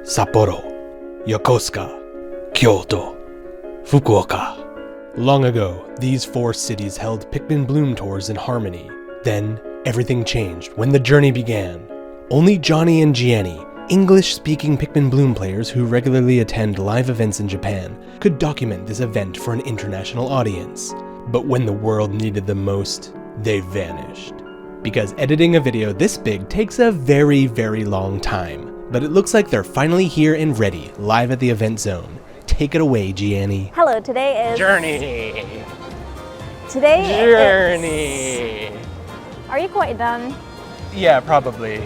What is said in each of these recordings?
Sapporo, Yokosuka, Kyoto, Fukuoka. Long ago, these 4 cities held Pikmin Bloom tours in harmony. Then, everything changed when the journey began. Only Johnny and Gianni, English-speaking Pikmin Bloom players who regularly attend live events in Japan, could document this event for an international audience. But when the world needed them most, they vanished. Because editing a video this big takes a very, very long time. But it looks like they're finally here and ready, live at the event zone. Take it away, Gianni. Hello, today is... Journey! Journey! Are you quite done? Yeah, probably.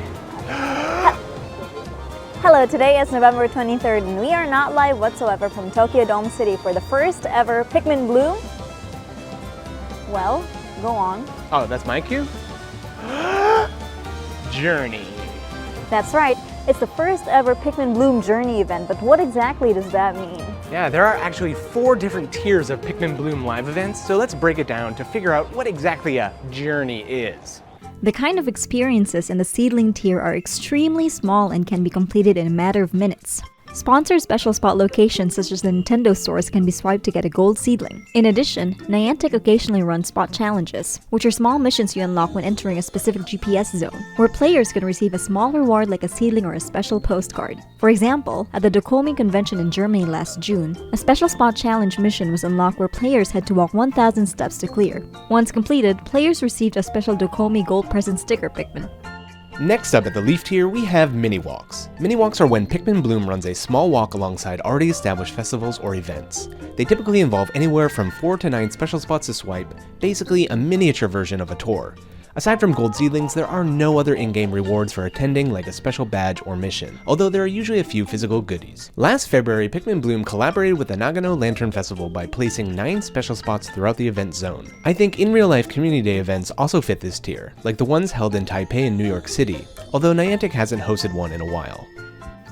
Hello, today is November 23rd and we are not live whatsoever from Tokyo Dome City for the first ever Pikmin Bloom. Well, go on. Oh, that's my cue? Journey. That's right. It's the first ever Pikmin Bloom Journey event, but what exactly does that mean? Yeah, there are actually 4 different tiers of Pikmin Bloom live events, so let's break it down to figure out what exactly a journey is. The kind of experiences in the seedling tier are extremely small and can be completed in a matter of minutes. Sponsored special spot locations such as the Nintendo stores can be swiped to get a gold seedling. In addition, Niantic occasionally runs spot challenges, which are small missions you unlock when entering a specific GPS zone, where players can receive a small reward like a seedling or a special postcard. For example, at the Decor convention in Germany last June, a special spot challenge mission was unlocked where players had to walk 1,000 steps to clear. Once completed, players received a special Decor gold present sticker Pikmin. Next up at the Leaf tier, we have mini walks. Mini walks are when Pikmin Bloom runs a small walk alongside already established festivals or events. They typically involve anywhere from 4 to 9 special spots to swipe, basically a miniature version of a tour. Aside from gold seedlings, there are no other in-game rewards for attending like a special badge or mission, although there are usually a few physical goodies. Last February, Pikmin Bloom collaborated with the Nagano Lantern Festival by placing 9 special spots throughout the event zone. I think in real-life Community Day events also fit this tier, like the ones held in Taipei and New York City, although Niantic hasn't hosted one in a while.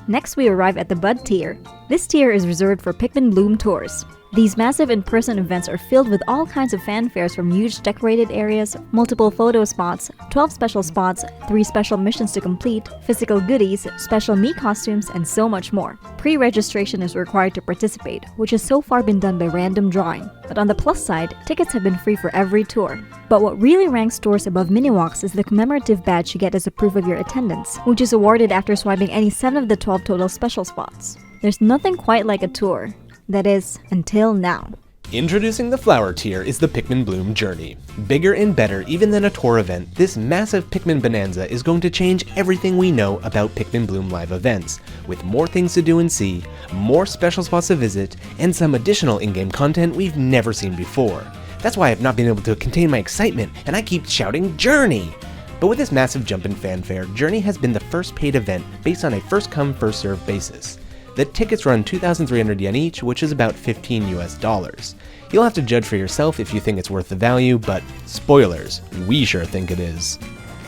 Next, we arrive at the Bud tier. This tier is reserved for Pikmin Bloom tours. These massive in-person events are filled with all kinds of fanfares from huge decorated areas, multiple photo spots, 12 special spots, 3 special missions to complete, physical goodies, special Mii costumes, and so much more. Pre-registration is required to participate, which has so far been done by random drawing. But on the plus side, tickets have been free for every tour. But what really ranks tours above mini-walks is the commemorative badge you get as a proof of your attendance, which is awarded after swiping any 7 of the 12 total special spots. There's nothing quite like a tour. That is, until now. Introducing the flower tier is the Pikmin Bloom Journey. Bigger and better even than a tour event, this massive Pikmin bonanza is going to change everything we know about Pikmin Bloom live events, with more things to do and see, more special spots to visit, and some additional in-game content we've never seen before. That's why I've not been able to contain my excitement, and I keep shouting Journey! But with this massive jump in fanfare, Journey has been the first paid event based on a first-come, first-served basis. The tickets run 2,300 yen each, which is about $15 US. You'll have to judge for yourself if you think it's worth the value, but spoilers, we sure think it is.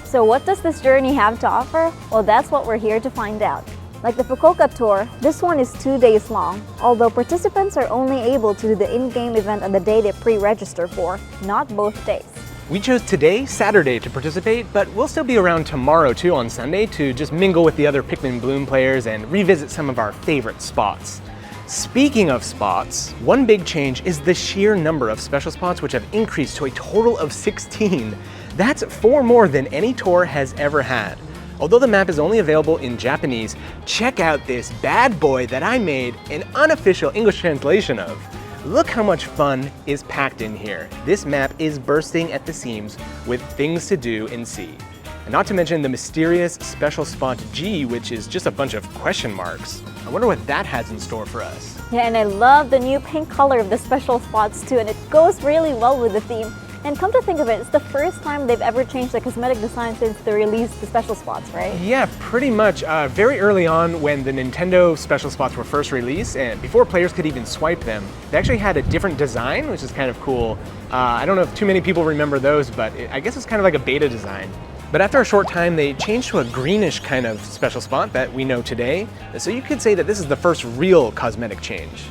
So what does this journey have to offer? Well, that's what we're here to find out. Like the Fukuoka tour, this one is 2 days long, although participants are only able to do the in-game event on the day they pre-register for, not both days. We chose today, Saturday, to participate, but we'll still be around tomorrow too on Sunday to just mingle with the other Pikmin Bloom players and revisit some of our favorite spots. Speaking of spots, one big change is the sheer number of special spots, which have increased to a total of 16. That's 4 more than any tour has ever had. Although the map is only available in Japanese, check out this bad boy that I made an unofficial English translation of. Look how much fun is packed in here. This map is bursting at the seams with things to do and see. And not to mention the mysterious special spot G, which is just a bunch of question marks. I wonder what that has in store for us. Yeah, and I love the new pink color of the special spots too, and it goes really well with the theme. And come to think of it, it's the first time they've ever changed the cosmetic design since they released the special spots, right? Yeah, pretty much. Very early on when the Nintendo special spots were first released, and before players could even swipe them, they actually had a different design, which is kind of cool. I don't know if too many people remember those, but I guess it's kind of like a beta design. But after a short time, they changed to a greenish kind of special spot that we know today. So you could say that this is the first real cosmetic change.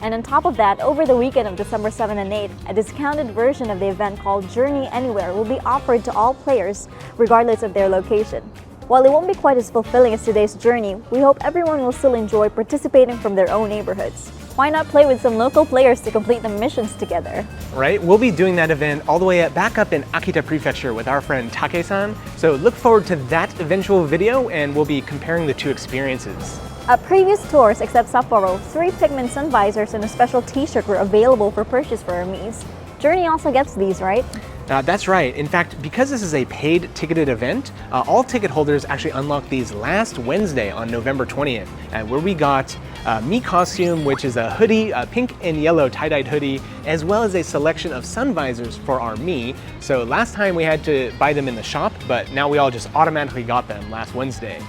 And on top of that, over the weekend of December 7 and 8, a discounted version of the event called Journey Anywhere will be offered to all players, regardless of their location. While it won't be quite as fulfilling as today's journey, we hope everyone will still enjoy participating from their own neighborhoods. Why not play with some local players to complete the missions together? Right? We'll be doing that event all the way back up in Akita Prefecture with our friend Take-san. So look forward to that eventual video, and we'll be comparing the two experiences. At previous tours except Sapporo, 3 Pikmin sun visors and a special t-shirt were available for purchase for our Miis. Journey also gets these, right? That's right. In fact, because this is a paid ticketed event, all ticket holders actually unlocked these last Wednesday on November 20th, where we got Mii costume, which is a hoodie, a pink and yellow tie-dyed hoodie, as well as a selection of sun visors for our Mii. So last time we had to buy them in the shop, but now we all just automatically got them last Wednesday.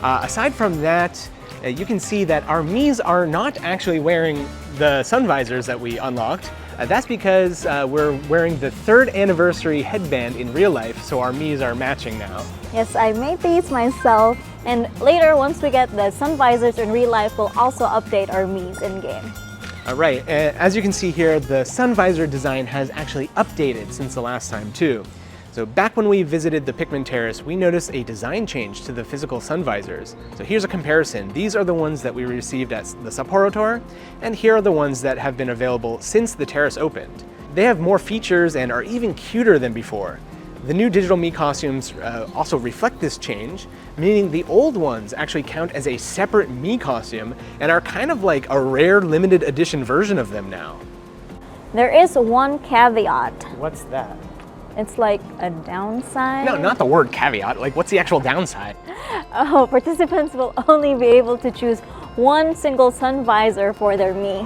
Aside from that, you can see that our Miis are not actually wearing the sun visors that we unlocked. That's because we're wearing the 3rd anniversary headband in real life, so our Miis are matching now. Yes, I made these myself, and later, once we get the sun visors in real life, we'll also update our Miis in-game. Right, as you can see here, the sun visor design has actually updated since the last time too. So back when we visited the Pikmin Terrace, we noticed a design change to the physical sun visors. So here's a comparison. These are the ones that we received at the Sapporo tour, and here are the ones that have been available since the terrace opened. They have more features and are even cuter than before. The new digital Mii costumes also reflect this change, meaning the old ones actually count as a separate Mii costume and are kind of like a rare limited edition version of them now. There is one caveat. What's that? It's like a downside. No, not the word caveat. Like, what's the actual downside? Oh, participants will only be able to choose one single sun visor for their Mii.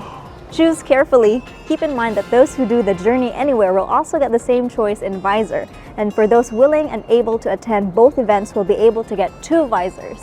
Choose carefully. Keep in mind that those who do the journey anywhere will also get the same choice in visor. And for those willing and able to attend both events will be able to get 2 visors.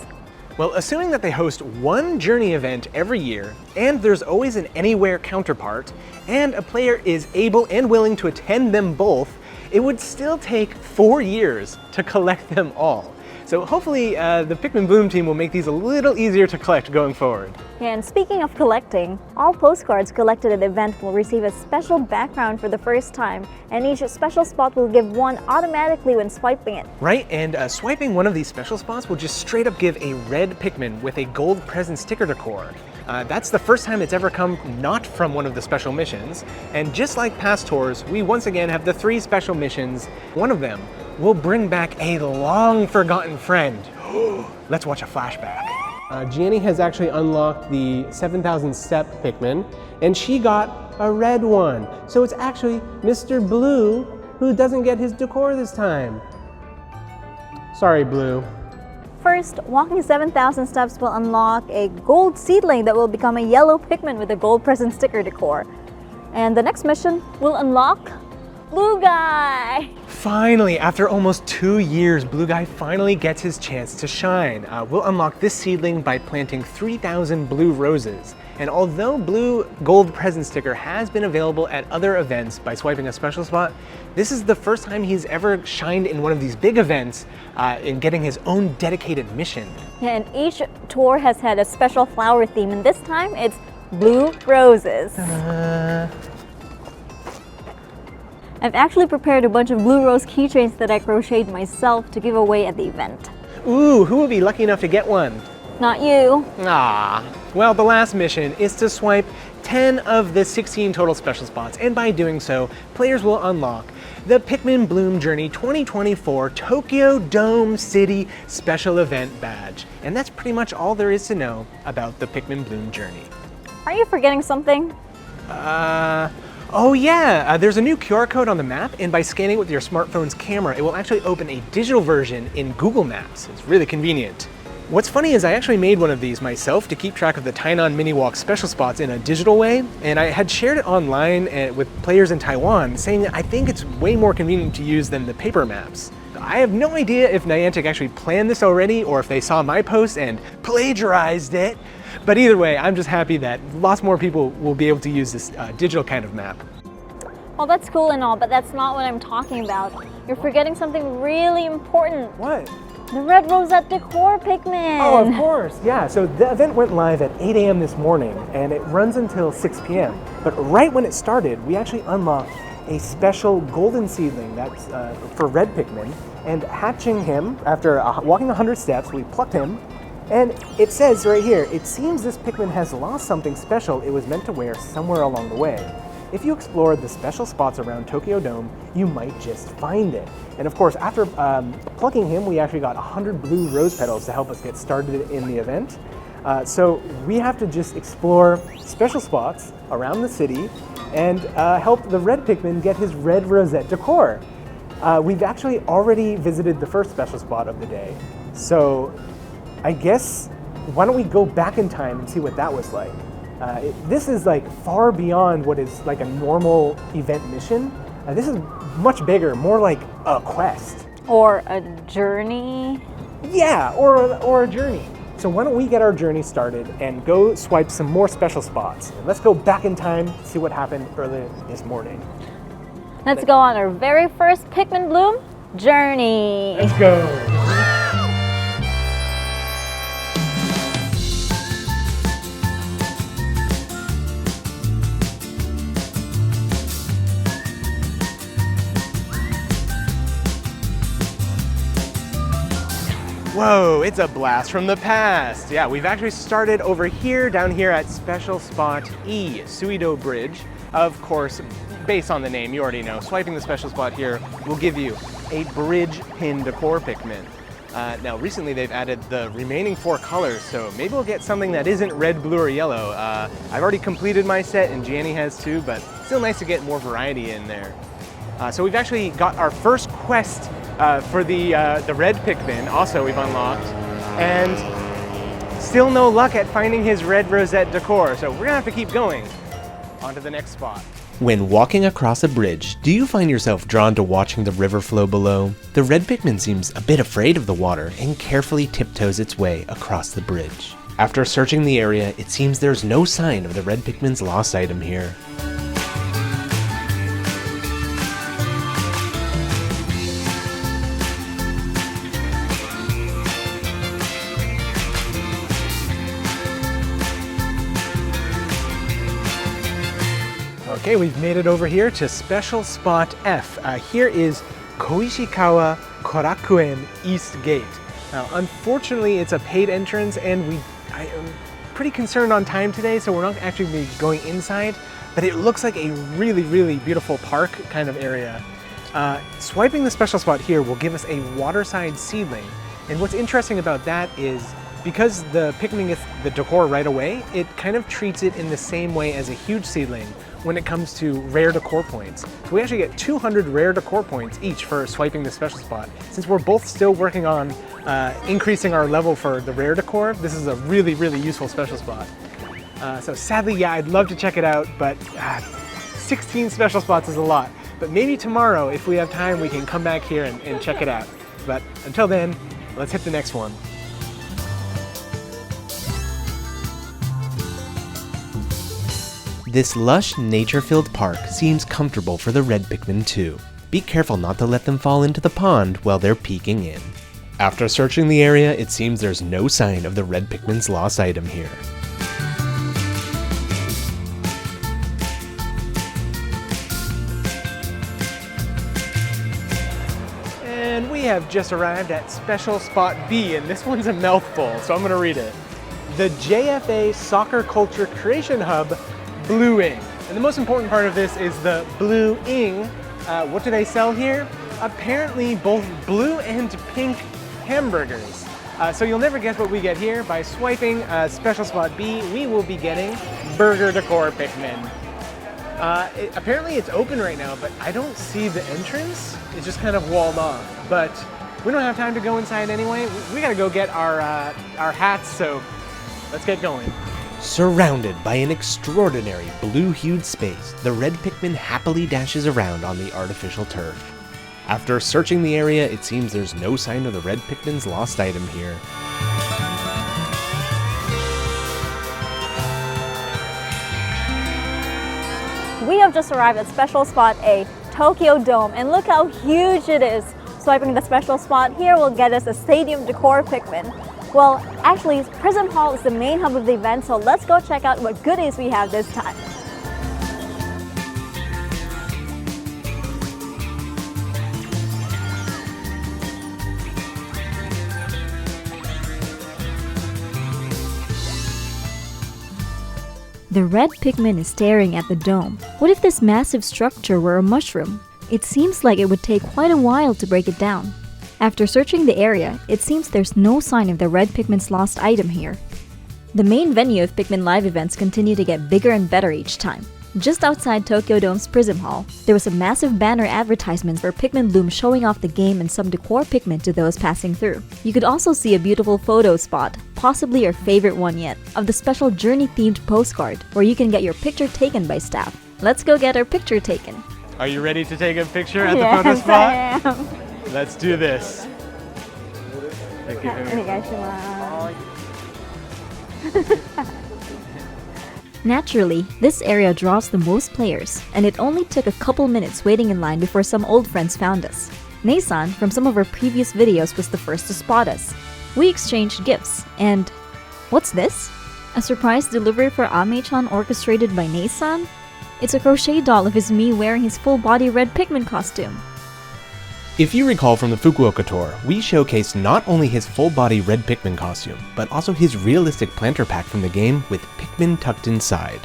Well, assuming that they host one journey event every year, and there's always an anywhere counterpart, and a player is able and willing to attend them both, it would still take 4 years to collect them all. So hopefully the Pikmin Bloom team will make these a little easier to collect going forward. Yeah, and speaking of collecting, all postcards collected at the event will receive a special background for the first time, and each special spot will give one automatically when swiping it. Right, and swiping one of these special spots will just straight up give a red Pikmin with a gold present sticker decor. That's the first time it's ever come not from one of the special missions, and just like past tours, we once again have the 3 special missions. One of them will bring back a long forgotten friend. Let's watch a flashback. Gianni has actually unlocked the 7,000 step Pikmin, and she got a red one. So it's actually Mr. Blue who doesn't get his decor this time. Sorry, Blue. First, walking 7,000 steps will unlock a gold seedling that will become a yellow Pikmin with a gold present sticker decor. And the next mission will unlock Blue Guy! Finally, after almost 2 years, Blue Guy finally gets his chance to shine. We'll unlock this seedling by planting 3,000 blue roses. And although Blue Gold Present Sticker has been available at other events by swiping a special spot, this is the first time he's ever shined in one of these big events in getting his own dedicated mission. Yeah, and each tour has had a special flower theme, and this time it's blue roses. I've actually prepared a bunch of blue rose keychains that I crocheted myself to give away at the event. Ooh, who will be lucky enough to get one? Not you. Ah. Well, the last mission is to swipe 10 of the 16 total special spots, and by doing so, players will unlock the Pikmin Bloom Journey 2024 Tokyo Dome City Special Event Badge. And that's pretty much all there is to know about the Pikmin Bloom Journey. Are you forgetting something? Oh yeah, there's a new QR code on the map, and by scanning with your smartphone's camera, it will actually open a digital version in Google Maps. It's really convenient. What's funny is I actually made one of these myself to keep track of the Tainan Mini Walk special spots in a digital way, and I had shared it online with players in Taiwan, saying that I think it's way more convenient to use than the paper maps. I have no idea if Niantic actually planned this already, or if they saw my post and plagiarized it. But either way, I'm just happy that lots more people will be able to use this digital kind of map. Well, that's cool and all, but that's not what I'm talking about. You're forgetting something really important. What? The red Rosette Decor Pikmin! Oh, of course, yeah. So the event went live at 8 a.m. this morning, and it runs until 6 p.m. But right when it started, we actually unlocked a special golden seedling that's for red Pikmin, And hatching him, after walking 100 steps, we plucked him. And it says right here, it seems this Pikmin has lost something special it was meant to wear somewhere along the way. If you explore the special spots around Tokyo Dome, you might just find it. And of course, after plucking him, we actually got 100 blue rose petals to help us get started in the event. So we have to just explore special spots around the city and help the red Pikmin get his red Rosette decor. We've actually already visited the first special spot of the day. So I guess, why don't we go back in time and see what that was like? This is like far beyond what is like a normal event mission. This is much bigger, more like a quest. Or a journey. Yeah, or a journey. So why don't we get our journey started and go swipe some more special spots. Let's go back in time, see what happened earlier this morning. Let's go on our very first Pikmin Bloom journey. Let's go. Whoa, it's a blast from the past. Yeah, we've actually started over here, down here at Special Spot E, Suido Bridge. Of course, based on the name, you already know, swiping the special spot here will give you a bridge pin decor Pikmin. Now, recently they've added the remaining 4 colors, so maybe we'll get something that isn't red, blue, or yellow. I've already completed my set, and Janny has too, but still nice to get more variety in there. So we've actually got our first quest for the red Pikmin, also we've unlocked, and still no luck at finding his red Rosette decor, so we're gonna have to keep going. On to the next spot. When walking across a bridge, do you find yourself drawn to watching the river flow below? The red Pikmin seems a bit afraid of the water and carefully tiptoes its way across the bridge. After searching the area, it seems there's no sign of the red Pikmin's lost item here. Okay, we've made it over here to Special Spot F. Here is Koishikawa Korakuen East Gate. Now, unfortunately, it's a paid entrance, and I am pretty concerned on time today, so we're not actually going to be going inside, but it looks like a really, really beautiful park kind of area. Swiping the special spot here will give us a waterside seedling, and what's interesting about that is because the Pikmin gets the decor right away, it kind of treats it in the same way as a huge seedling when it comes to rare decor points. So we actually get 200 rare decor points each for swiping the special spot. Since we're both still working on increasing our level for the rare decor, this is a really, really useful special spot. So sadly, yeah, I'd love to check it out, but 16 special spots is a lot. But maybe tomorrow, if we have time, we can come back here and check it out. But until then, let's hit the next one. This lush, nature-filled park seems comfortable for the red Pikmin too. Be careful not to let them fall into the pond while they're peeking in. After searching the area, it seems there's no sign of the red Pikmin's lost item here. And we have just arrived at Special Spot B, and this one's a mouthful, so I'm gonna read it. The JFA Soccer Culture Creation Hub Blue-ing. And the most important part of this is the Blue-ing. What do they sell here? Apparently both blue and pink hamburgers. So you'll never guess what we get here. By swiping Special Spot B, we will be getting Burger Decor Pikmin. Apparently it's open right now, but I don't see the entrance. It's just kind of walled off. But we don't have time to go inside anyway. We gotta go get our hats, so let's get going. Surrounded by an extraordinary blue-hued space, the red Pikmin happily dashes around on the artificial turf. After searching the area, it seems there's no sign of the red Pikmin's lost item here. We have just arrived at Special Spot A, Tokyo Dome, and look how huge it is. Swiping the special spot here will get us a Stadium Decor Pikmin. Well, actually, Prism Hall is the main hub of the event, so let's go check out what goodies we have this time. The red Pikmin is staring at the dome. What if this massive structure were a mushroom? It seems like it would take quite a while to break it down. After searching the area, it seems there's no sign of the red Pikmin's lost item here. The main venue of Pikmin Live events continue to get bigger and better each time. Just outside Tokyo Dome's Prism Hall, there was a massive banner advertisement for Pikmin Bloom showing off the game and some Decor Pikmin to those passing through. You could also see a beautiful photo spot, possibly your favorite one yet, of the special journey-themed postcard where you can get your picture taken by staff. Let's go get our picture taken. Are you ready to take a picture at the photo spot? Yes, I am. Let's do this. Naturally, this area draws the most players, and it only took a couple minutes waiting in line before some old friends found us. Nei-san from some of our previous videos was the first to spot us. We exchanged gifts, and what's this? A surprise delivery for Ame-chan orchestrated by Nei-san? It's a crochet doll of his me wearing his full-body red Pikmin costume. If you recall from the Fukuoka tour, we showcased not only his full-body red Pikmin costume, but also his realistic planter pack from the game with Pikmin tucked inside.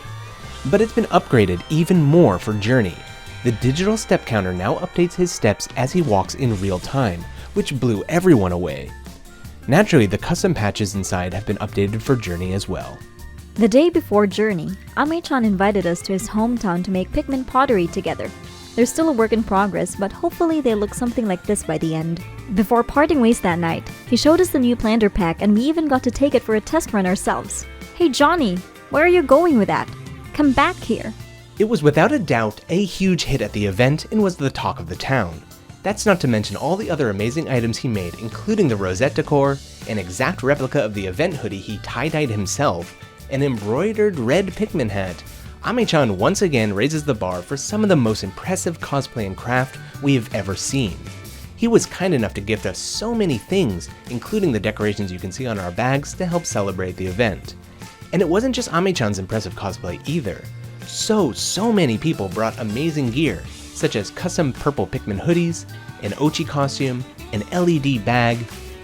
But it's been upgraded even more for Journey. The digital step counter now updates his steps as he walks in real time, which blew everyone away. Naturally, the custom patches inside have been updated for Journey as well. The day before Journey, Ame-chan invited us to his hometown to make Pikmin pottery together. They're still a work in progress, but hopefully they look something like this by the end. Before parting ways that night, he showed us the new planter pack and we even got to take it for a test run ourselves. Hey Johnny, where are you going with that? Come back here. It was without a doubt a huge hit at the event and was the talk of the town. That's not to mention all the other amazing items he made, including the Rosette decor, an exact replica of the event hoodie he tie-dyed himself, an embroidered red Pikmin hat. Ame-chan once again raises the bar for some of the most impressive cosplay and craft we have ever seen. He was kind enough to gift us so many things, including the decorations you can see on our bags to help celebrate the event. And it wasn't just Ame-chan's impressive cosplay either. So many people brought amazing gear, such as custom purple Pikmin hoodies, an Ochi costume, an LED bag,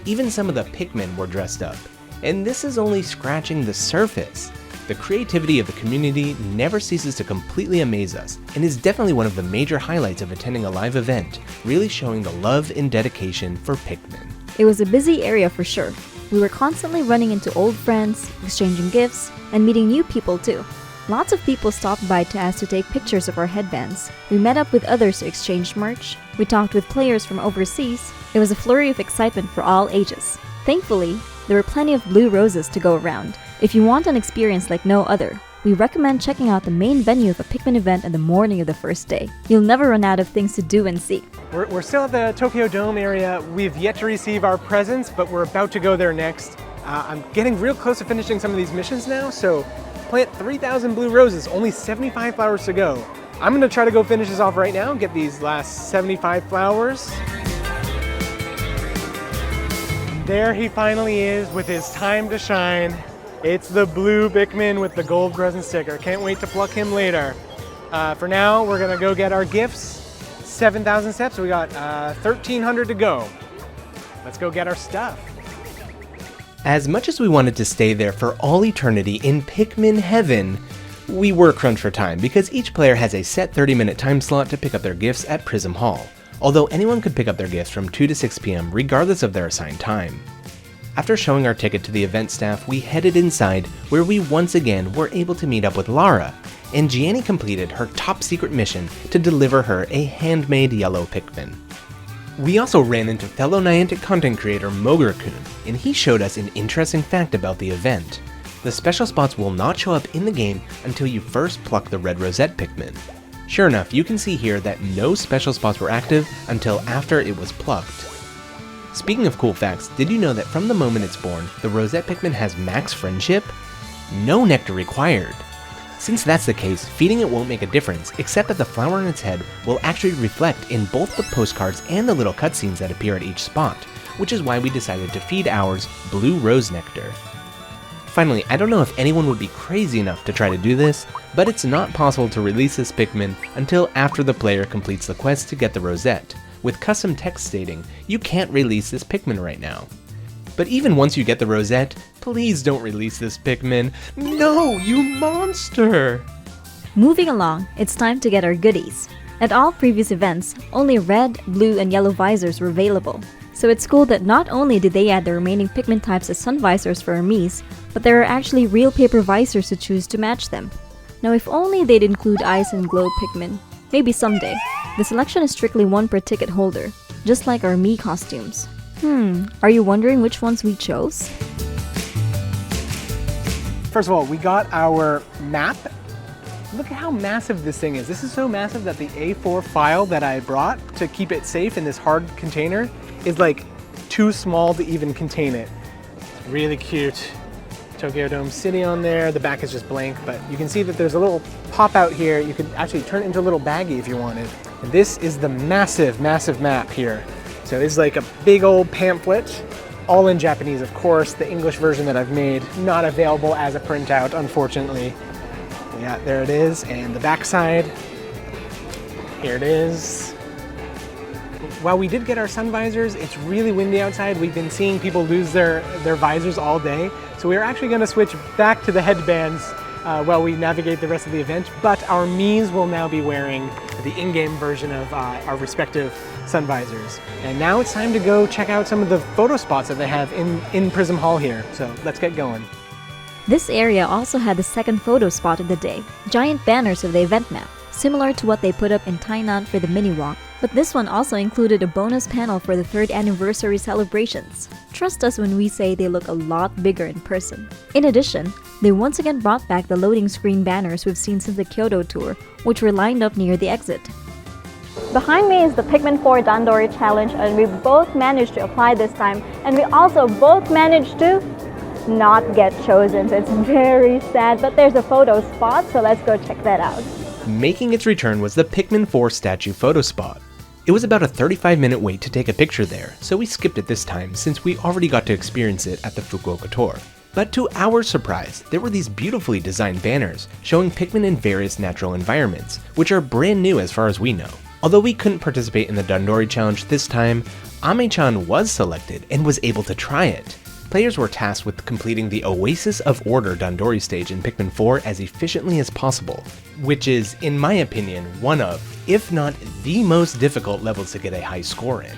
even some of the Pikmin were dressed up. And this is only scratching the surface. The creativity of the community never ceases to completely amaze us, and is definitely one of the major highlights of attending a live event, really showing the love and dedication for Pikmin. It was a busy area for sure. We were constantly running into old friends, exchanging gifts, and meeting new people too. Lots of people stopped by to ask to take pictures of our headbands. We met up with others to exchange merch. We talked with players from overseas. It was a flurry of excitement for all ages. Thankfully, there were plenty of blue roses to go around. If you want an experience like no other, we recommend checking out the main venue of a Pikmin event in the morning of the first day. You'll never run out of things to do and see. We're still at the Tokyo Dome area. We've yet to receive our presents, but we're about to go there next. I'm getting real close to finishing some of these missions now, so plant 3,000 blue roses, only 75 flowers to go. I'm gonna try to go finish this off right now, get these last 75 flowers. There he finally is with his time to shine. It's the blue Pikmin with the gold present sticker. Can't wait to pluck him later. For now, we're gonna go get our gifts. 7,000 steps, we got 1,300 to go. Let's go get our stuff. As much as we wanted to stay there for all eternity in Pikmin heaven, we were crunched for time because each player has a set 30-minute time slot to pick up their gifts at Prism Hall, although anyone could pick up their gifts from 2 to 6 p.m. regardless of their assigned time. After showing our ticket to the event staff, we headed inside where we once again were able to meet up with Lara, and Gianni completed her top secret mission to deliver her a handmade yellow Pikmin. We also ran into fellow Niantic content creator Moger-kun, and he showed us an interesting fact about the event. The special spots will not show up in the game until you first pluck the red Rosette Pikmin. Sure enough, you can see here that no special spots were active until after it was plucked. Speaking of cool facts, did you know that from the moment it's born, the Rosette Pikmin has max friendship? No nectar required. Since that's the case, feeding it won't make a difference, except that the flower on its head will actually reflect in both the postcards and the little cutscenes that appear at each spot, which is why we decided to feed ours blue rose nectar. Finally, I don't know if anyone would be crazy enough to try to do this, but it's not possible to release this Pikmin until after the player completes the quest to get the Rosette, with custom text stating, you can't release this Pikmin right now. But even once you get the Rosette, please don't release this Pikmin. No, you monster! Moving along, it's time to get our goodies. At all previous events, only red, blue, and yellow visors were available. So it's cool that not only did they add the remaining Pikmin types as sun visors for our Miis, but there are actually real paper visors to choose to match them. Now if only they'd include ice and glow Pikmin. Maybe someday. The selection is strictly one per ticket holder, just like our Mii costumes. Are you wondering which ones we chose? First of all, we got our map. Look at how massive this thing is. This is so massive that the A4 file that I brought to keep it safe in this hard container is like too small to even contain it. It's really cute. Tokyo Dome City on there. The back is just blank, but you can see that there's a little pop out here. You could actually turn it into a little baggie if you wanted. And this is the massive, massive map here. So it's like a big old pamphlet, all in Japanese, of course. The English version that I've made, not available as a printout, unfortunately. Yeah, there it is, and the back side, here it is. While we did get our sun visors, it's really windy outside. We've been seeing people lose their visors all day, so we're actually going to switch back to the headbands while we navigate the rest of the event, but our Miis will now be wearing the in-game version of our respective sun visors. And now it's time to go check out some of the photo spots that they have in Prism Hall here, so let's get going. This area also had the second photo spot of the day, giant banners of the event map, similar to what they put up in Tainan for the mini walk, but this one also included a bonus panel for the 3rd anniversary celebrations. Trust us when we say they look a lot bigger in person. In addition, they once again brought back the loading screen banners we've seen since the Kyoto tour, which were lined up near the exit. Behind me is the Pikmin 4 Dandori challenge, and we both managed to apply this time, and we also both managed to not get chosen, so it's very sad, but there's a photo spot, so let's go check that out. Making its return was the Pikmin 4 statue photo spot. It was about a 35-minute wait to take a picture there, so we skipped it this time since we already got to experience it at the Fukuoka tour. But to our surprise, there were these beautifully designed banners showing Pikmin in various natural environments, which are brand new as far as we know. Although we couldn't participate in the Dandori challenge this time, Ame-chan was selected and was able to try it. Players were tasked with completing the Oasis of Order Dandori stage in Pikmin 4 as efficiently as possible, which is, in my opinion, one of, if not the most difficult levels to get a high score in.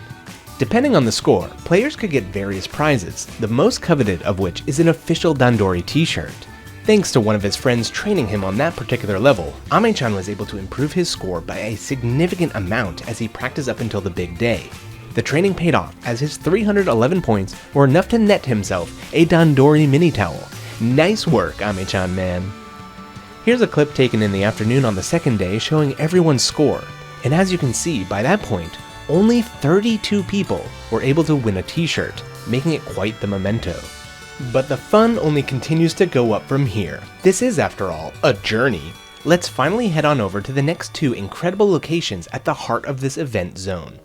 Depending on the score, players could get various prizes, the most coveted of which is an official Dandori t-shirt. Thanks to one of his friends training him on that particular level, Ame-chan was able to improve his score by a significant amount as he practiced up until the big day. The training paid off as his 311 points were enough to net himself a Dandori mini towel. Nice work, Ame-chan man. Here's a clip taken in the afternoon on the second day showing everyone's score, and as you can see, by that point, only 32 people were able to win a t-shirt, making it quite the memento. But the fun only continues to go up from here. This is, after all, a journey. Let's finally head on over to the next 2 incredible locations at the heart of this event zone.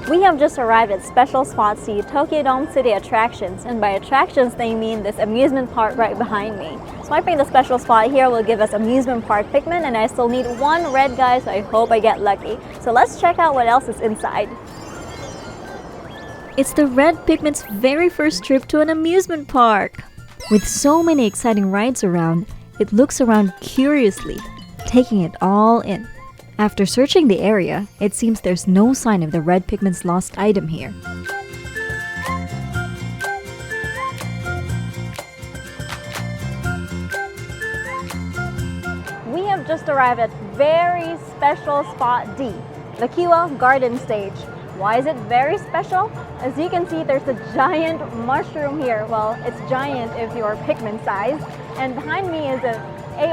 We have just arrived at Special Spot C, Tokyo Dome City attractions, and by attractions they mean this amusement park right behind me. Swiping the special spot here will give us amusement park Pikmin, and I still need 1 red guy, so I hope I get lucky. So let's check out what else is inside. It's the red Pikmin's very first trip to an amusement park. With so many exciting rides around, it looks around curiously, taking it all in. After searching the area, it seems there's no sign of the red Pikmin's lost item here. We have just arrived at very special spot D, the Kiwa Garden Stage. Why is it very special? As you can see, there's a giant mushroom here. Well, it's giant if you're Pikmin size. And behind me is an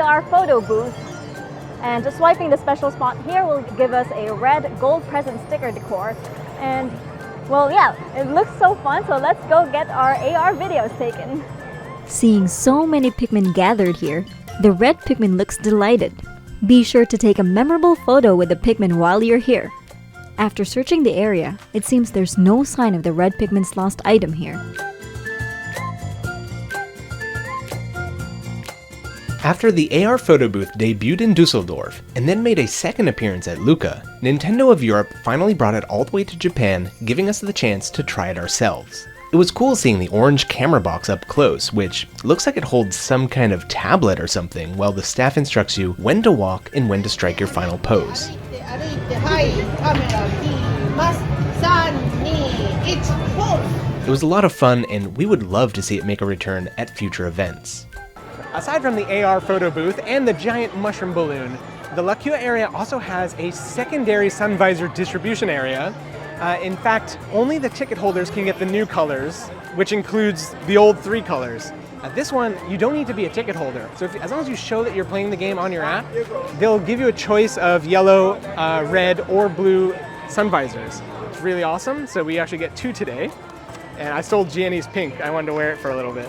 AR photo booth. And just swiping the special spot here will give us a red gold present sticker decor. And well, yeah, it looks so fun, so let's go get our AR videos taken. Seeing so many Pikmin gathered here, the red Pikmin looks delighted. Be sure to take a memorable photo with the Pikmin while you're here. After searching the area, it seems there's no sign of the red Pikmin's lost item here. After the AR photo booth debuted in Dusseldorf, and then made a second appearance at Lucca, Nintendo of Europe finally brought it all the way to Japan, giving us the chance to try it ourselves. It was cool seeing the orange camera box up close, which looks like it holds some kind of tablet or something, while the staff instructs you when to walk and when to strike your final pose. It was a lot of fun, and we would love to see it make a return at future events. Aside from the AR photo booth and the giant mushroom balloon, the La Queue area also has a secondary sun visor distribution area. In fact, only the ticket holders can get the new colors, which includes the old 3 colors. This one, you don't need to be a ticket holder. So as long as you show that you're playing the game on your app, they'll give you a choice of yellow, red, or blue sun visors. It's really awesome. So we actually get 2 today. And I stole Gianni's pink. I wanted to wear it for a little bit.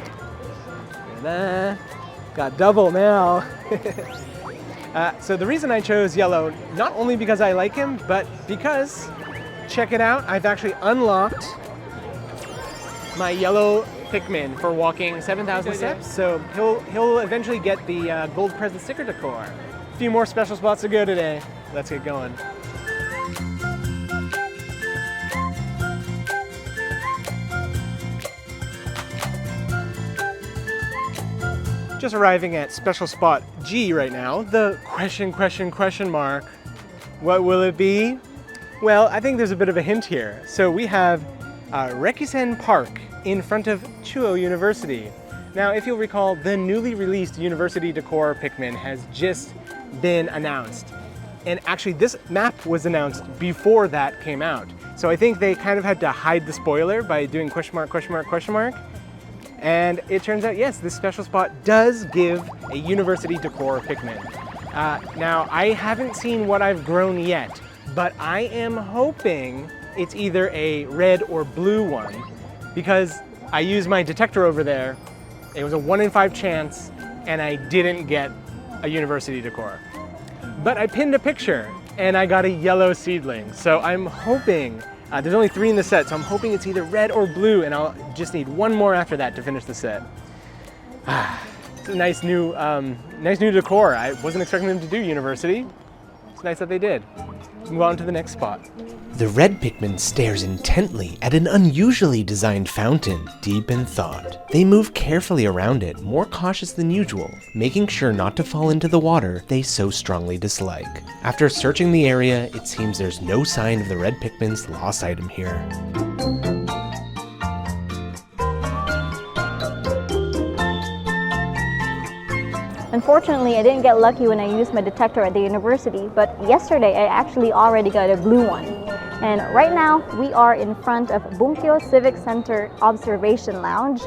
Ta-da. Got double now. So the reason I chose yellow, not only because I like him, but because, check it out, I've actually unlocked my yellow Pikmin for walking 7,000 steps. So he'll eventually get the gold present sticker decor. A few more special spots to go today. Let's get going. Just arriving at special spot G right now. The question mark. What will it be? Well, I think there's a bit of a hint here. So we have Rekisen Park in front of Chuo University. Now, if you'll recall, the newly released University Decor Pikmin has just been announced. And actually, this map was announced before that came out. So I think they kind of had to hide the spoiler by doing question mark. And it turns out, yes, this special spot does give a University Decor Pikmin. Now, I haven't seen what I've grown yet, but I am hoping it's either a red or blue one, because I used my detector over there. It was a 1 in 5 chance, and I didn't get a University Decor. But I pinned a picture, and I got a yellow seedling. So I'm hoping, there's only 3 in the set, so I'm hoping it's either red or blue, and I'll just need 1 more after that to finish the set. It's a nice new decor. I wasn't expecting them to do University. It's nice that they did. Move on to the next spot. The red Pikmin stares intently at an unusually designed fountain, deep in thought. They move carefully around it, more cautious than usual, making sure not to fall into the water they so strongly dislike. After searching the area, it seems there's no sign of the red Pikmin's lost item here. Unfortunately, I didn't get lucky when I used my detector at the university, but yesterday I actually already got a blue one. And right now, we are in front of Bunkyo Civic Center Observation Lounge.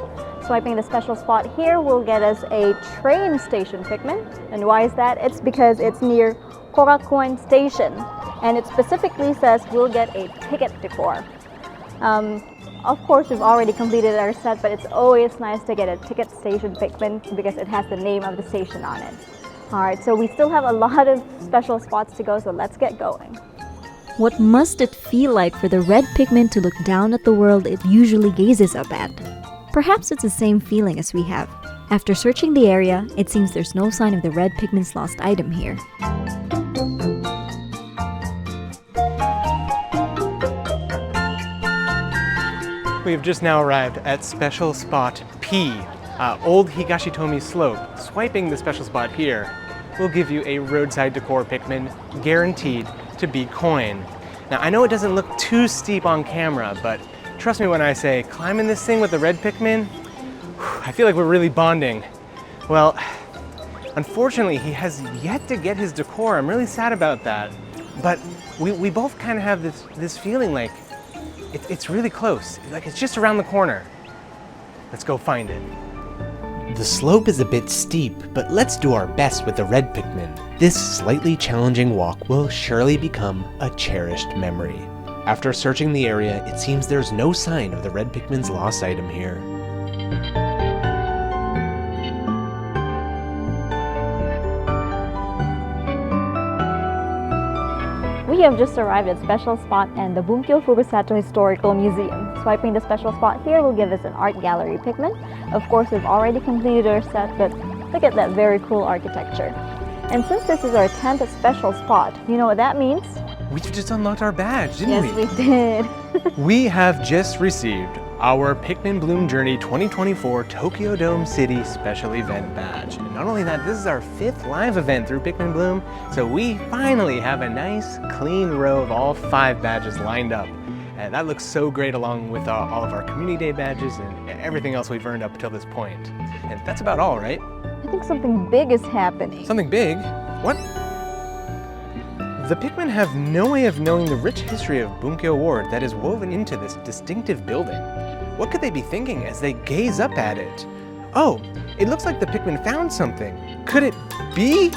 Swiping the special spot here will get us a train station Pikmin. And why is that? It's because it's near Korakuen Station. And it specifically says we'll get a ticket decor. Of course, we've already completed our set, but it's always nice to get a ticket station Pikmin because it has the name of the station on it. Alright, so we still have a lot of special spots to go, so let's get going. What must it feel like for the red Pikmin to look down at the world it usually gazes up at? Perhaps it's the same feeling as we have. After searching the area, it seems there's no sign of the red Pikmin's lost item here. We have just now arrived at special spot P, Old Higashitomi Slope. Swiping the special spot here will give you a roadside decor Pikmin, guaranteed to be coin. Now, I know it doesn't look too steep on camera, but trust me when I say climbing this thing with the red Pikmin, I feel like we're really bonding. Well, unfortunately, he has yet to get his decor. I'm really sad about that. But we both kind of have this feeling like it's really close, like it's just around the corner. Let's go find it. The slope is a bit steep, but let's do our best with the red Pikmin. This slightly challenging walk will surely become a cherished memory. After searching the area, it seems there's no sign of the red Pikmin's lost item here. We have just arrived at special spot and the Bunkyo Furusato Historical Museum. Swiping the special spot here will give us an art gallery Pikmin. Of course, we've already completed our set, but Look at that very cool architecture. And since this is our 10th special spot, you know what that means? We've just unlocked our badge, didn't we? Yes, we did. We have just received our Pikmin Bloom Journey 2024 Tokyo Dome City Special Event Badge. And not only that, this is our 5th live event through Pikmin Bloom, so we finally have a nice, clean row of all 5 badges lined up. And that looks so great along with all of our Community Day badges and everything else we've earned up until this point. And that's about all, right? I think something big is happening. Something big? What? The Pikmin have no way of knowing the rich history of Bunkyo Ward that is woven into this distinctive building. What could they be thinking as they gaze up at it? Oh, it looks like the Pikmin found something. Could it be?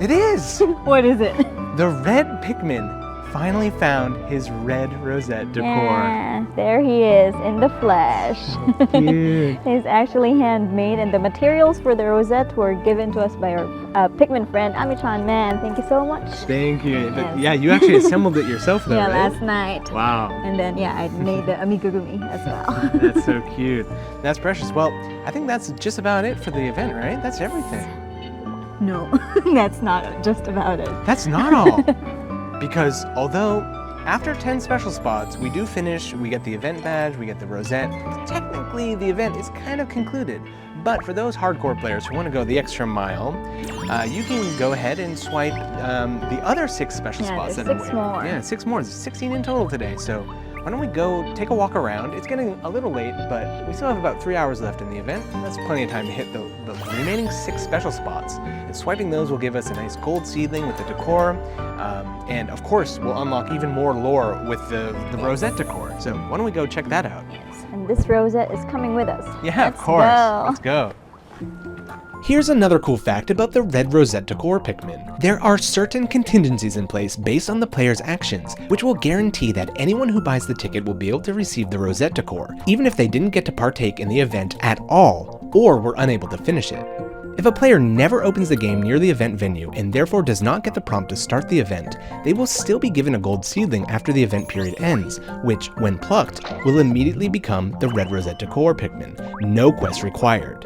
It is! What is it? The red Pikmin finally found his red Rosette decor. Yeah, there he is in the flesh. Cute. He's actually handmade, and the materials for the rosette were given to us by our Pikmin friend, Ami-chan. Man, thank you so much. Thank you. Yes. Yeah, you actually assembled it yourself though, Yeah, right? last night. Wow. And then, yeah, I made the amigurumi as well. That's so cute. That's precious. Well, I think that's just about it for the event, right? That's everything. No, that's not just about it. That's not all. Because although after 10 special spots, we do finish, we get the event badge, we get the rosette, technically the event is kind of concluded. But for those hardcore players who want to go the extra mile, you can go ahead and swipe the other 6 special spots that are there's 6 waiting. more. Yeah, 6 more. There's 16 in total today. So why don't we go take a walk around? It's getting a little late, but we still have about 3 hours left in the event. And that's plenty of time to hit the remaining 6 special spots. And swiping those will give us a nice gold seedling with the decor. And of course, we'll unlock even more lore with the Rosette decor. So why don't we go check that out? Yes, and this rosette is coming with us. Yeah, of course. Let's go. Here's another cool fact about the red Rosette decor Pikmin. There are certain contingencies in place based on the player's actions, which will guarantee that anyone who buys the ticket will be able to receive the Rosette decor, even if they didn't get to partake in the event at all, or were unable to finish it. If a player never opens the game near the event venue and therefore does not get the prompt to start the event, they will still be given a gold seedling after the event period ends, which, when plucked, will immediately become the red Rosette decor Pikmin, no quest required.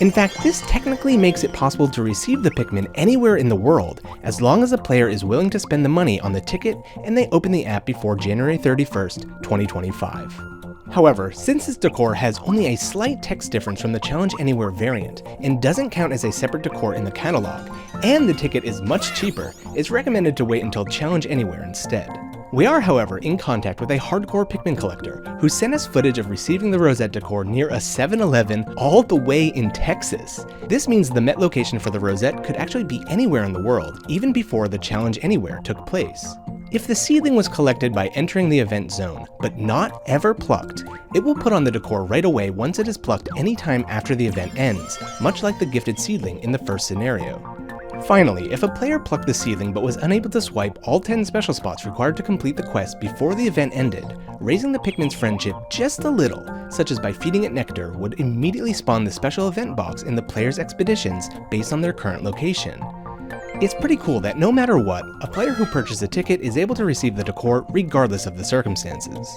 In fact, this technically makes it possible to receive the Pikmin anywhere in the world, as long as a player is willing to spend the money on the ticket and they open the app before January 31st, 2025. However, since this decor has only a slight text difference from the Challenge Anywhere variant, and doesn't count as a separate decor in the catalog, and the ticket is much cheaper, it's recommended to wait until Challenge Anywhere instead. We are, however, in contact with a hardcore Pikmin collector who sent us footage of receiving the Rosette decor near a 7-Eleven all the way in Texas. This means the Met location for the Rosette could actually be anywhere in the world, even before the Challenge Anywhere took place. If the seedling was collected by entering the event zone, but not ever plucked, it will put on the decor right away once it is plucked anytime after the event ends, much like the gifted seedling in the first scenario. Finally, if a player plucked the seedling but was unable to swipe all 10 special spots required to complete the quest before the event ended, raising the Pikmin's friendship just a little, such as by feeding it nectar, would immediately spawn the special event box in the player's expeditions based on their current location. It's pretty cool that no matter what, a player who purchased a ticket is able to receive the decor regardless of the circumstances.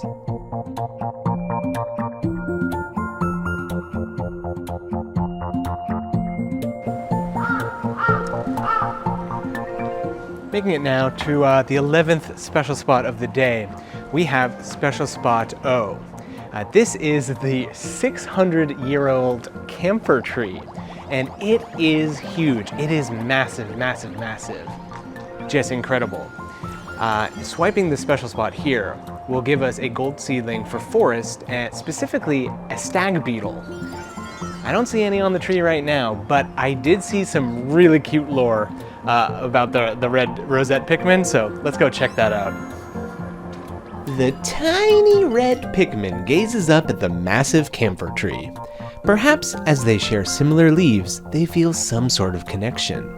Making it now to the 11th special spot of the day, we have Special Spot O. This is the 600-year-old camphor tree, and it is huge. It is massive, massive, massive. Just incredible. Swiping the special spot here will give us a gold seedling for forest, and specifically a stag beetle. I don't see any on the tree right now, but I did see some really cute lore about the red Rosette Pikmin, so let's go check that out. The tiny red Pikmin gazes up at the massive camphor tree. Perhaps as they share similar leaves, they feel some sort of connection.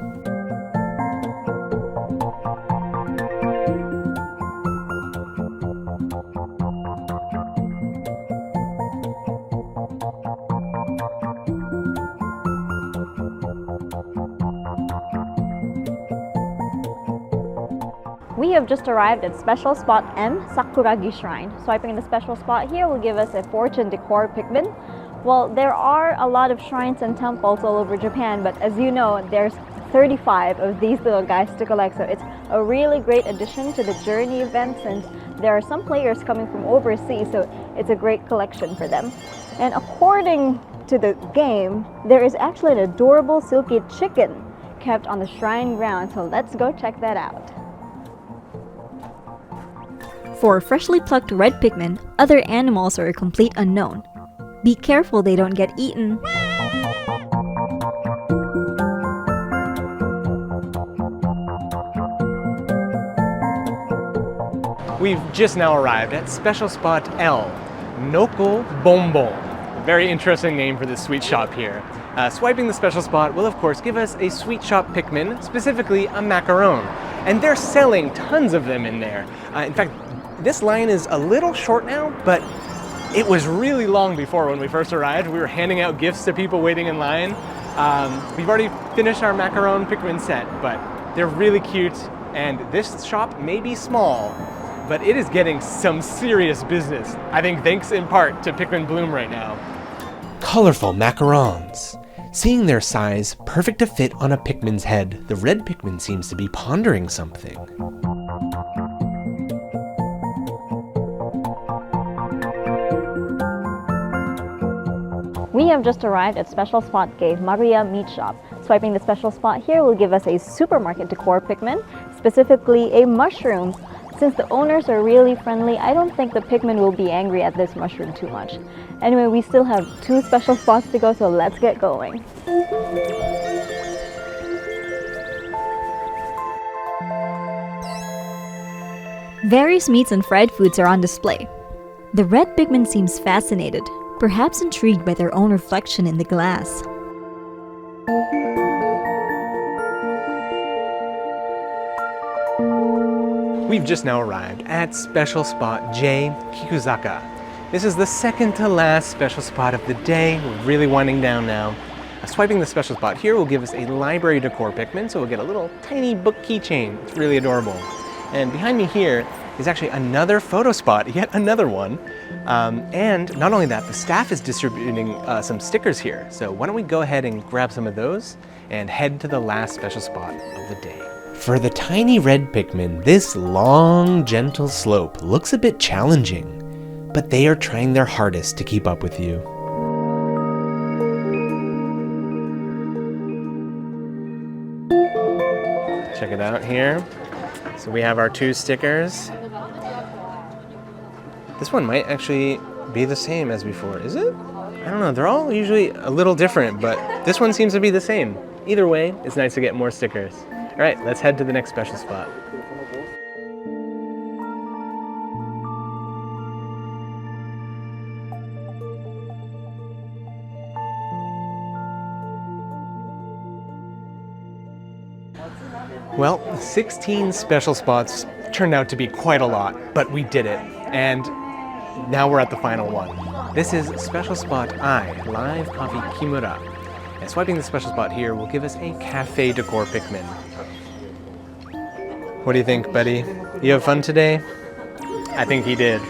We have just arrived at Special Spot M, Sakuragi Shrine. Swiping the special spot here will give us a fortune decor Pikmin, Well, there are a lot of shrines and temples all over Japan, but as you know, there's 35 of these little guys to collect, so it's a really great addition to the Journey events, and there are some players coming from overseas, so it's a great collection for them. And according to the game, there is actually an adorable silky chicken kept on the shrine ground, so let's go check that out. For freshly plucked red Pikmin, other animals are a complete unknown. Be careful they don't get eaten. We've just now arrived at special spot L, Noko Bonbon. Very interesting name for this sweet shop here. Swiping the special spot will of course give us a sweet shop Pikmin, specifically a macaron. And they're selling tons of them in there. In fact, this line is a little short now, but it was really long before when we first arrived. We were handing out gifts to people waiting in line. We've already finished our macaron Pikmin set, but they're really cute. And this shop may be small, but it is getting some serious business. I think thanks in part to Pikmin Bloom right now. Colorful macarons. Seeing their size perfect to fit on a Pikmin's head, the red Pikmin seems to be pondering something. We have just arrived at special spot K, Maria Meat Shop. Swiping the special spot here will give us a supermarket decor Pikmin, specifically a mushroom. Since the owners are really friendly, I don't think the Pikmin will be angry at this mushroom too much. Anyway, we still have 2 special spots to go, so let's get going. Various meats and fried foods are on display. The red Pikmin seems fascinated, perhaps intrigued by their own reflection in the glass. We've just now arrived at special spot J, Kikuzaka. This is the second to last special spot of the day. We're really winding down now. Swiping the special spot here will give us a library decor Pikmin, so we'll get a little tiny book keychain. It's really adorable. And behind me here is actually another photo spot, yet another one. And not only that, the staff is distributing some stickers here. So why don't we go ahead and grab some of those and head to the last special spot of the day. For the tiny red Pikmin, this long, gentle slope looks a bit challenging, but they are trying their hardest to keep up with you. Check it out here. So we have our 2 stickers. This one might actually be the same as before, is it? I don't know, they're all usually a little different, but this one seems to be the same. Either way, it's nice to get more stickers. All right, let's head to the next special spot. Well, 16 special spots turned out to be quite a lot, but we did it. And now we're at the final one. This is special spot I, Live Coffee Kimura. And swiping the special spot here will give us a cafe decor Pikmin. What do you think, buddy? You have fun today? I think he did.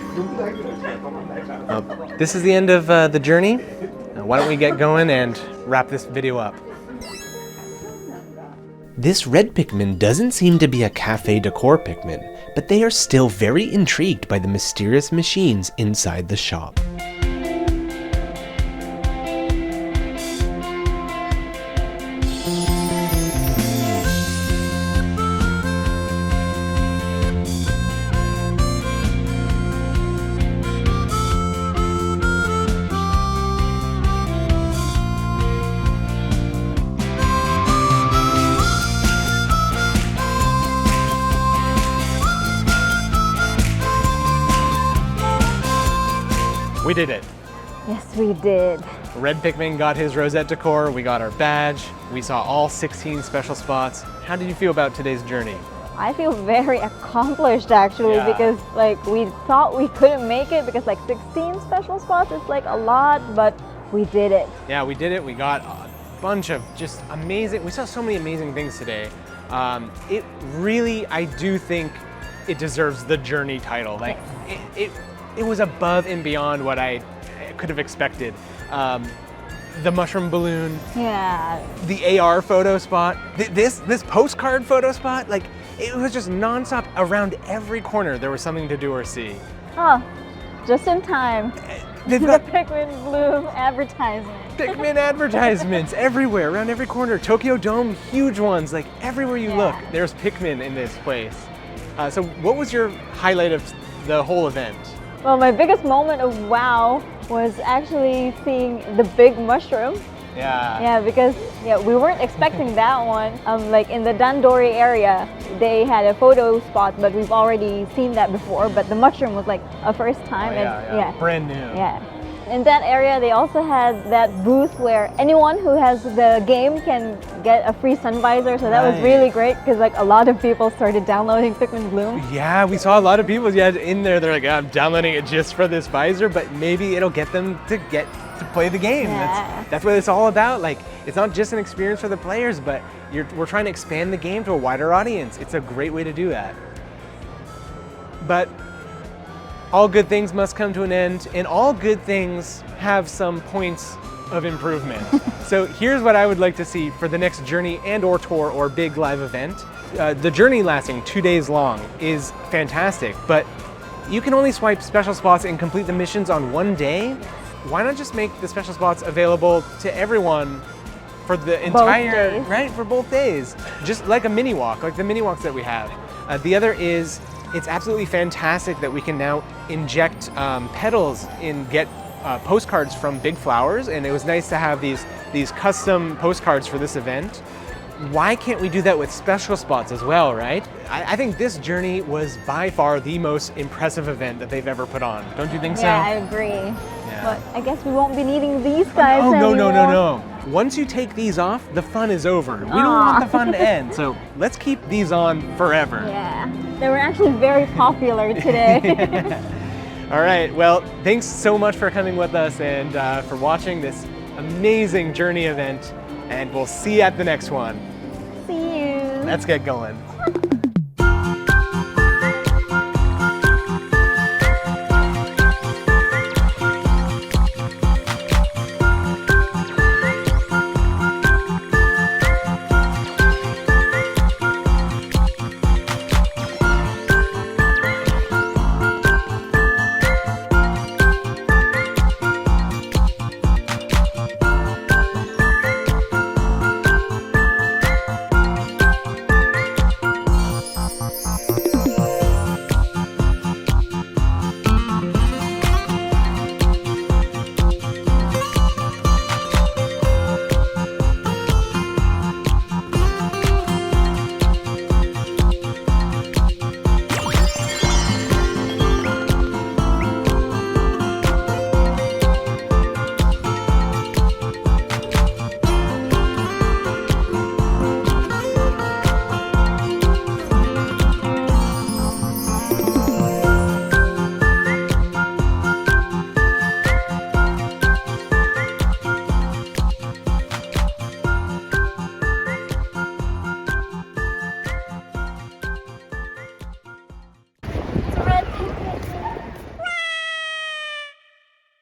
This is the end of the journey. Why don't we get going and wrap this video up? This red Pikmin doesn't seem to be a cafe decor Pikmin, but they are still very intrigued by the mysterious machines inside the shop. We did it. Yes, we did. Red Pikmin got his Rosette decor, we got our badge, we saw all 16 special spots. How did you feel about today's journey? I feel very accomplished actually, because like we thought we couldn't make it because like 16 special spots is like a lot, but we did it. Yeah, we did it. We got a bunch of just amazing, we saw so many amazing things today. It really, I do think it deserves the journey title. Like it was above and beyond what I could have expected. The mushroom balloon, Yeah. the AR photo spot, this postcard photo spot, like it was just nonstop around every corner. There was something to do or see. Oh, just in time. They've The got Pikmin Bloom advertisement. Pikmin advertisements everywhere, around every corner. Tokyo Dome, huge ones, like everywhere you look, there's Pikmin in this place. So what was your highlight of the whole event? Well, my biggest moment of wow was actually seeing the big mushroom. Yeah. Yeah, because we weren't expecting that one. Like in the Dandori area, they had a photo spot, but we've already seen that before. But the mushroom was like a first time. Brand new. Yeah. In that area, they also had that booth where anyone who has the game can get a free sun visor. So that was really great because like a lot of people started downloading Pikmin Bloom. Yeah, we saw a lot of people in there. They're like, I'm downloading it just for this visor, but maybe it'll get them to play the game. Yeah. That's what it's all about. Like, it's not just an experience for the players, but we're trying to expand the game to a wider audience. It's a great way to do that. But all good things must come to an end, and all good things have some points of improvement. So here's what I would like to see for the next journey and or tour or big live event. The journey lasting 2 days long is fantastic, but you can only swipe special spots and complete the missions on one day. Why not just make the special spots available to everyone for the entire, days. right, for both days? Just like a mini walk, like the mini walks that we have. The other is, it's absolutely fantastic that we can now inject petals and get postcards from big flowers, and it was nice to have these custom postcards for this event. Why can't we do that with special spots as well, right? I think this journey was by far the most impressive event that they've ever put on. Don't you think so? Yeah, I agree. Yeah. But I guess we won't be needing these guys Oh, anymore. no. Once you take these off, the fun is over. We don't want the fun to end, so let's keep these on forever. Yeah, they were actually very popular today. All right, well, thanks so much for coming with us and for watching this amazing journey event, and we'll see you at the next one. See you. Let's get going.